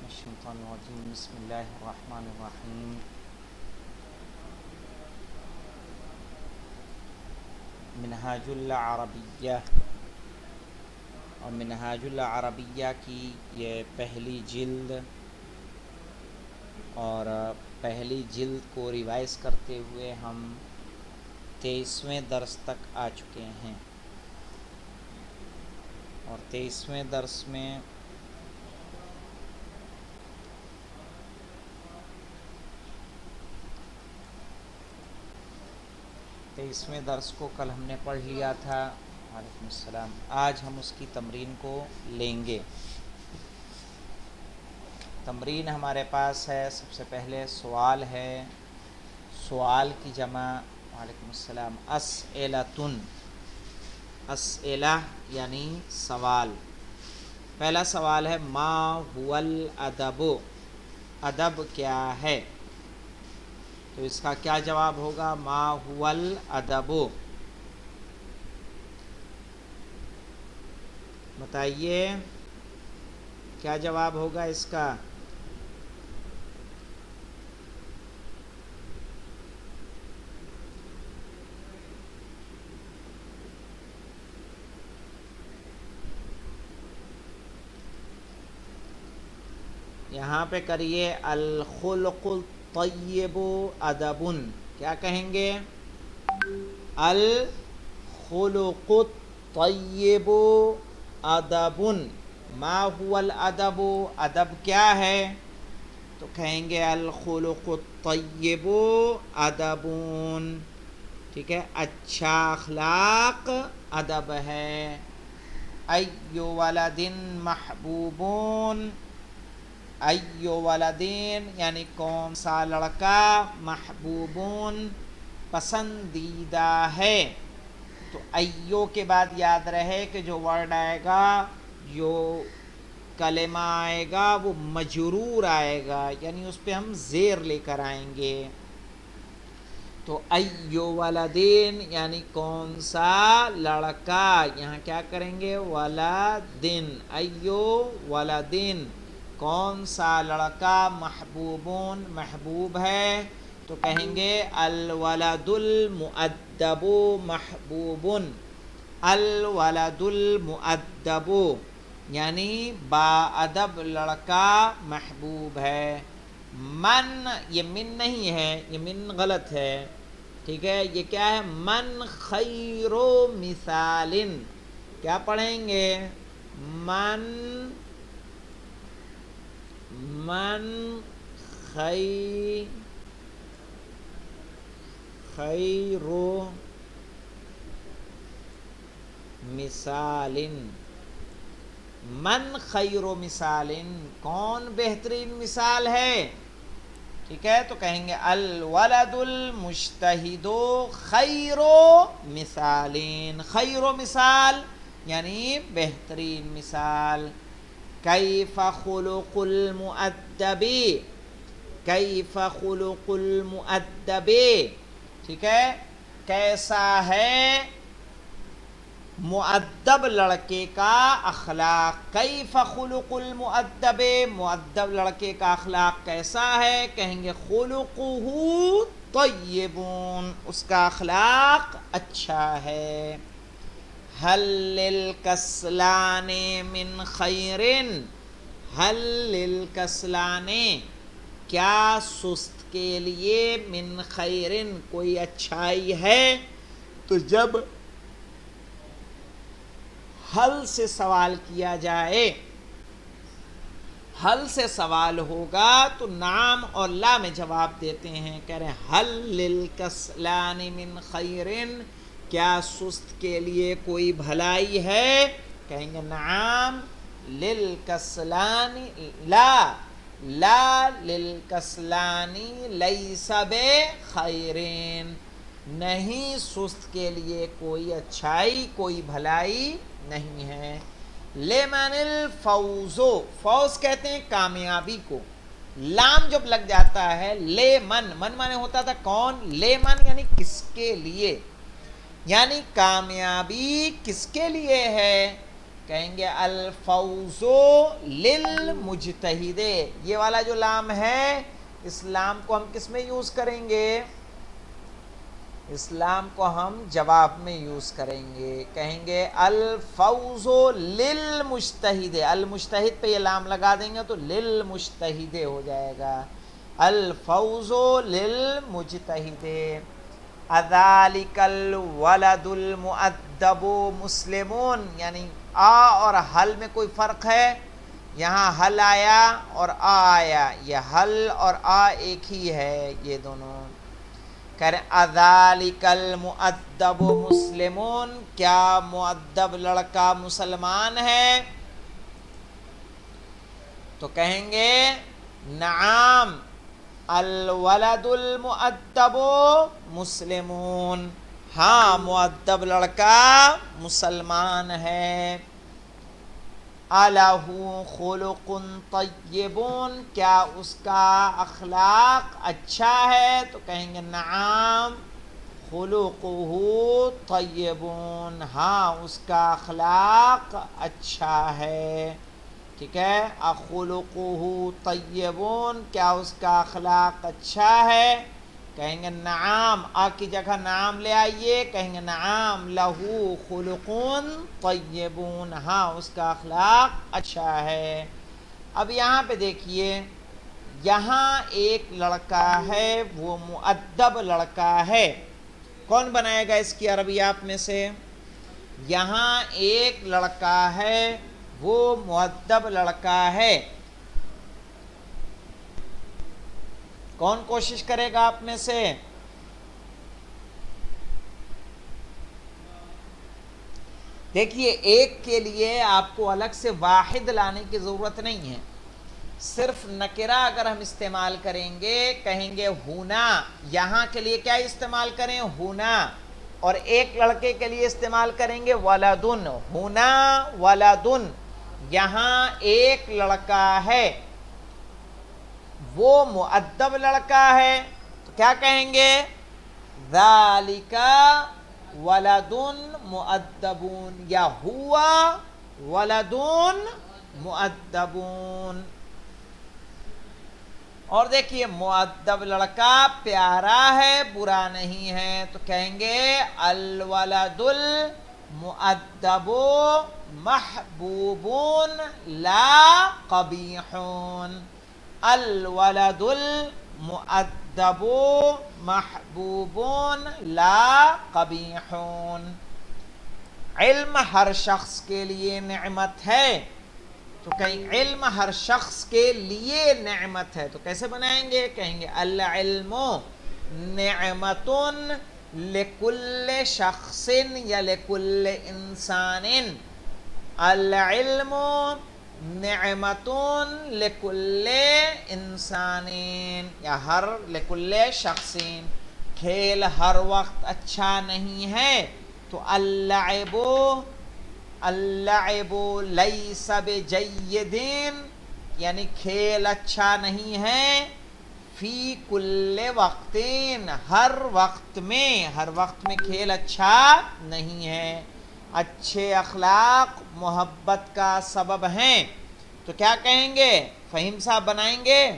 الشیطان الرجیم بسم اللہ الرحمن الرحیم منہاج العربیہ اور منہاج العربیہ کی یہ پہلی جلد اور پہلی جلد کو ریوائز کرتے ہوئے ہم 23ویں درس تک آ چکے ہیں اور 23ویں درس میں درس کو کل ہم نے پڑھ لیا تھا. وعلیکم السلام. آج ہم اس کی تمرین کو لیں گے. تمرین ہمارے پاس ہے. سب سے پہلے سوال ہے. سوال کی جمع وعلیکم السلام اسئلتن. اسئلہ یعنی سوال. پہلا سوال ہے ما هو الادب. ادب کیا ہے؟ تو اس کا کیا جواب ہوگا؟ ما هو الادب. بتائیے کیا جواب ہوگا اس کا؟ یہاں پہ کریے الخلق الطیب ادبن. کیا کہیں گے؟ الخلق الطیب ادبن. ما هو الادب. ادب کیا ہے؟ تو کہیں گے الخلق الطیب ادبن. ٹھیک ہے، اچھا اخلاق ادب ہے. ای ولد محبوبون. ای ولدین یعنی کون سا لڑکا، محبوبون پسندیدہ ہے. تو ایو کے بعد یاد رہے کہ جو ورڈ آئے گا، جو کلمہ آئے گا وہ مجرور آئے گا، یعنی اس پہ ہم زیر لے کر آئیں گے. تو ایو ولدین یعنی کون سا لڑکا. یہاں کیا کریں گے؟ ولدین. ایو ولدین کون سا لڑکا، محبوبون محبوب ہے. تو کہیں گے الولد المؤدب محبوبن. الولد المؤدب یعنی با ادب لڑکا محبوب ہے. من، یہ من نہیں ہے، یہ من غلط ہے. ٹھیک ہے، یہ کیا ہے؟ من خیر مثال. کیا پڑھیں گے؟ من خیر مثال. من خیر مثال کون بہترین مثال ہے. ٹھیک ہے، تو کہیں گے الولد المجتہد خیر مثال. خیر مثال یعنی بہترین مثال. کیف خلق المؤدب. کیف خلق المؤدب. ٹھیک ہے، کیسا ہے مؤدب لڑکے کا اخلاق. کیف خلق المؤدب، مؤدب لڑکے کا اخلاق کیسا ہے؟ کہیں گے خلقہ طیبون، اس کا اخلاق اچھا ہے. هل للکسلان من خیر. هل للکسلان کیا سست کے لیے، من خیر کوئی اچھائی ہے. تو جب حل سے سوال کیا جائے، حل سے سوال ہوگا تو نعم اور لا میں جواب دیتے ہیں. کہہ رہے ہیں حل للکسلان من خیر، کیا سست کے لیے کوئی بھلائی ہے. کہیں گے نعم للکسلان لا. لا للکسلان لیس بخیرین، نہیں سست کے لیے کوئی اچھائی کوئی بھلائی نہیں ہے. لیمن الفوز، فوز کہتے ہیں کامیابی کو. لام جب لگ جاتا ہے لیمن، من مانے ہوتا تھا کون، لیمن یعنی کس کے لیے، یعنی کامیابی کس کے لیے ہے. کہیں گے الفوز للمجتہد. یہ والا جو لام ہے اس لام کو ہم کس میں یوز کریں گے؟ اسلام کو ہم جواب میں یوز کریں گے. کہیں گے الفوز للمجتہد. المجتہد پہ یہ لام لگا دیں گے تو للمجتہد ہو جائے گا. الفوز للمجتہد. اذالک الولد المؤدب مسلمون، یعنی آ اور حل میں کوئی فرق ہے؟ یہاں حل آیا اور آ آیا، یہ حل اور آ ایک ہی ہے یہ دونوں. کہہ رہے ہیں اذالک المؤدب مسلمون، کیا مؤدب لڑکا مسلمان ہے؟ تو کہیں گے نعم الولد المؤدب مسلمون، ہاں مؤدب لڑکا مسلمان ہے. الہ خلق طیب، کیا اس کا اخلاق اچھا ہے؟ تو کہیں گے نعم خلقہ طیب، ہاں اس کا اخلاق اچھا ہے. ٹھیک ہے، اخلقہ طیب، کیا اس کا اخلاق اچھا ہے؟ کہیں گے نعم، آ کی جگہ نعم لے آئیے، کہیں گے نعم لہو خلق طیب، ہاں اس کا اخلاق اچھا ہے. اب یہاں پہ دیکھیے، یہاں ایک لڑکا ہے وہ مؤدب لڑکا ہے. کون بنائے گا اس کی عربی آپ میں سے؟ یہاں ایک لڑکا ہے وہ مؤدب لڑکا ہے. کون کوشش کرے گا آپ میں سے؟ دیکھیے، ایک کے لیے آپ کو الگ سے واحد لانے کی ضرورت نہیں ہے. صرف نکرہ اگر ہم استعمال کریں گے، کہیں گے ہونا، یہاں کے لیے کیا استعمال کریں؟ ہونا. اور ایک لڑکے کے لیے استعمال کریں گے ولدن. ہونا ولدن، یہاں ایک لڑکا ہے وہ مؤدب لڑکا ہے، تو کیا کہیں گے؟ ذالک ولد مؤدب، یا ہوا ولد مؤدب. اور دیکھیے مؤدب لڑکا پیارا ہے، برا نہیں ہے، تو کہیں گے الولد المؤدب محبوب لا قبیح. الولد المؤدب محبوب لا قبیح. علم ہر شخص کے لیے نعمت ہے، تو کہیں علم ہر شخص کے لیے نعمت ہے، تو کیسے بنائیں گے؟ کہیں گے العلم نعمت لکل شخص یا لکل انسان. العلم نعمت لکل انسان، یا ہر لکل شخص. کھیل ہر وقت اچھا نہیں ہے، تو اللعب لیس بجید، یعنی کھیل اچھا نہیں ہے. فی کل وقت، ہر وقت میں کھیل اچھا نہیں ہے. اچھے اخلاق محبت کا سبب ہیں، تو کیا کہیں گے؟ فہیم صاحب بنائیں گے.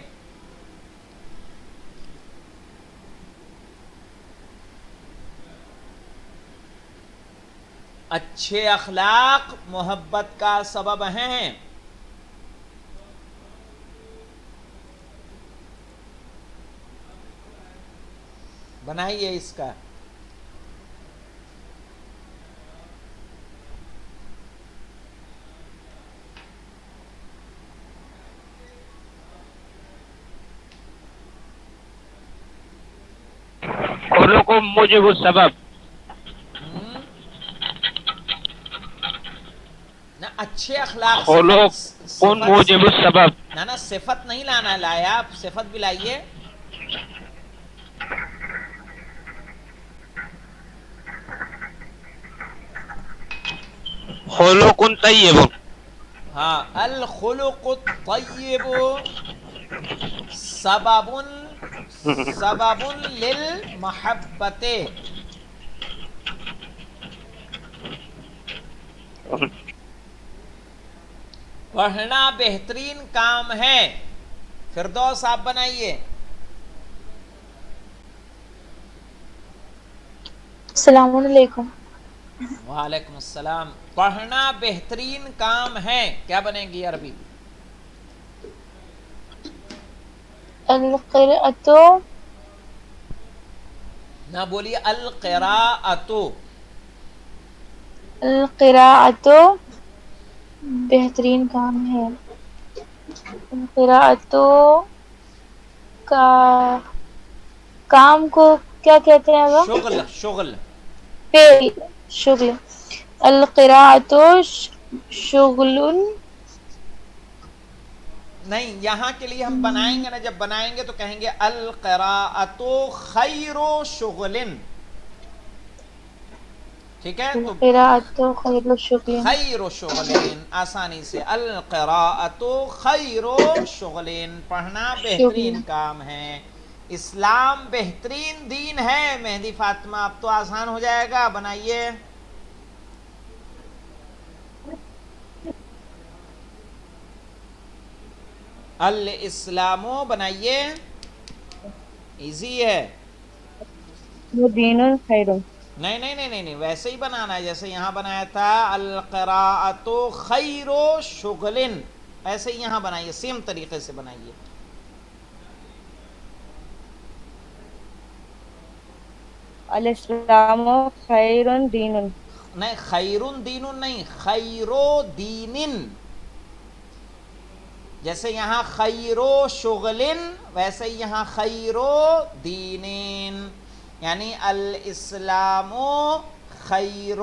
اچھے اخلاق محبت کا سبب ہیں. بنائیے اس کا. خلق موجب السبب. نہ اچھے اخلاق خلق موجب السبب. نہ صفت نہیں لانا، لایا آپ صفت بھی لائیے. خلق طیب. ہاں، الخلق الطیب سبب للمحبت. پڑھنا بہترین کام ہے. فردوس آپ بنائیے. السلام علیکم. وعلیکم السلام. پڑھنا بہترین کام ہے، کیا بنے گی عربی؟ القراءۃ. نہ بولیے القراءۃ. القراءۃ بہترین کام ہے. القراءۃ کا کام کو کیا کہتے ہیں وہ؟ شغل. شغل. فعل. شغل. القراءۃ شغل. نہیں، یہاں کے لیے ہم بنائیں گے نا، جب بنائیں گے تو کہیں گے القراءۃ خیر شغل. ٹھیک ہے، تو القراءۃ خیر شغل. خیر شغلین، آسانی سے القراءۃ خیر شغلین، پڑھنا شغل. بہترین کام ہے. اسلام بہترین دین ہے. مہدی فاطمہ اب تو آسان ہو جائے گا، بنائیے. الاسلام بنائیے، ایزی ہے. وہ دین خیر. نہیں نہیں نہیں نہیں نہیں، ویسے ہی بنانا ہے جیسے یہاں بنایا تھا القراءۃ خیر شغلن، ایسے ہی یہاں بنائیے، سیم طریقے سے بنائیے. الاسلام خیر دین. نہیں، خیر دین نہیں، خیر دین. جیسے یہاں خیر شغلن، ویسے ہی یہاں خیر دینین، یعنی الاسلام خیر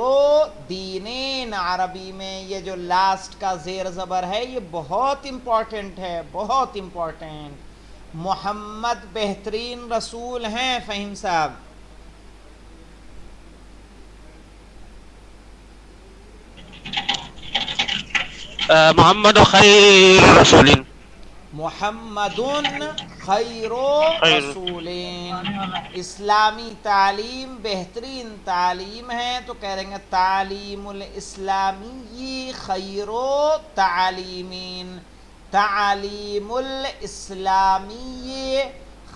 دینین. عربی میں یہ جو لاسٹ کا زیر زبر ہے یہ بہت امپورٹنٹ ہے، بہت امپورٹنٹ. محمد بہترین رسول ہیں فہیم صاحب. محمد خیر رسول. محمد خیر خیر. رسولین. اسلامی تعلیم بہترین تعلیم ہے تو کہہ رہیں گے تعلیم الاسلامی خیر تعلیمین. تعلیم الاسلامی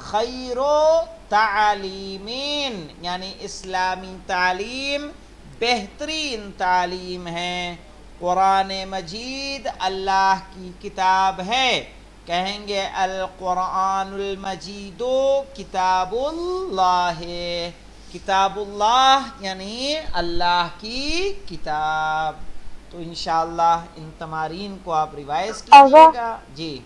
خیر تعلیمین، یعنی اسلامی تعلیم بہترین تعلیم ہے. قرآن مجید اللہ کی کتاب ہے، کہیں گے القرآن المجید کتاب اللہ. کتاب اللہ یعنی اللہ کی کتاب. تو انشاءاللہ ان تمارین کو آپ ریوائز کیجئے آغا گا. جی.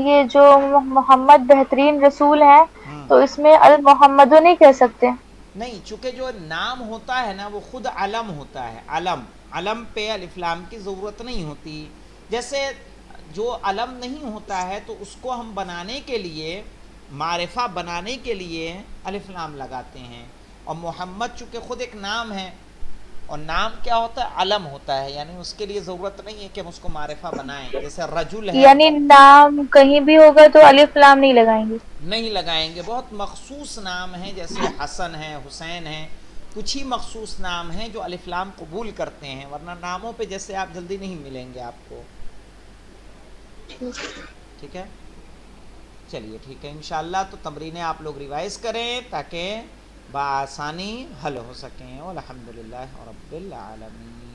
یہ جو محمد بہترین رسول ہے تو اس میں المحمد نہیں کہہ سکتے؟ نہیں، چونکہ جو نام ہوتا ہے نا وہ خود علم ہوتا ہے. علم، علم پہ الف لام کی ضرورت نہیں ہوتی. جیسے جو علم نہیں ہوتا ہے تو اس کو ہم بنانے کے لیے، معرفہ بنانے کے لیے الف لام لگاتے ہیں. اور محمد چونکہ خود ایک نام ہے، اور نام کیا ہوتا ہے؟ علم ہوتا ہے، یعنی اس کے لیے ضرورت نہیں ہے کہ ہم اس کو معرفہ بنائیں. جیسے رجل ہے، یعنی نام کہیں بھی ہوگا تو الف لام نہیں لگائیں گے؟ نہیں لگائیں گے. بہت مخصوص نام ہیں جیسے حسن ہے، حسین ہے، کچھ ہی مخصوص نام ہیں جو الف لام قبول کرتے ہیں، ورنہ ناموں پہ جیسے آپ جلدی نہیں ملیں گے آپ کو. ٹھیک ہے، چلیے ٹھیک ہے. انشاءاللہ تو تمرینیں آپ لوگ ریوائز کریں تاکہ بآسانی حل ہو سکیں. والحمدللہ رب العالمین.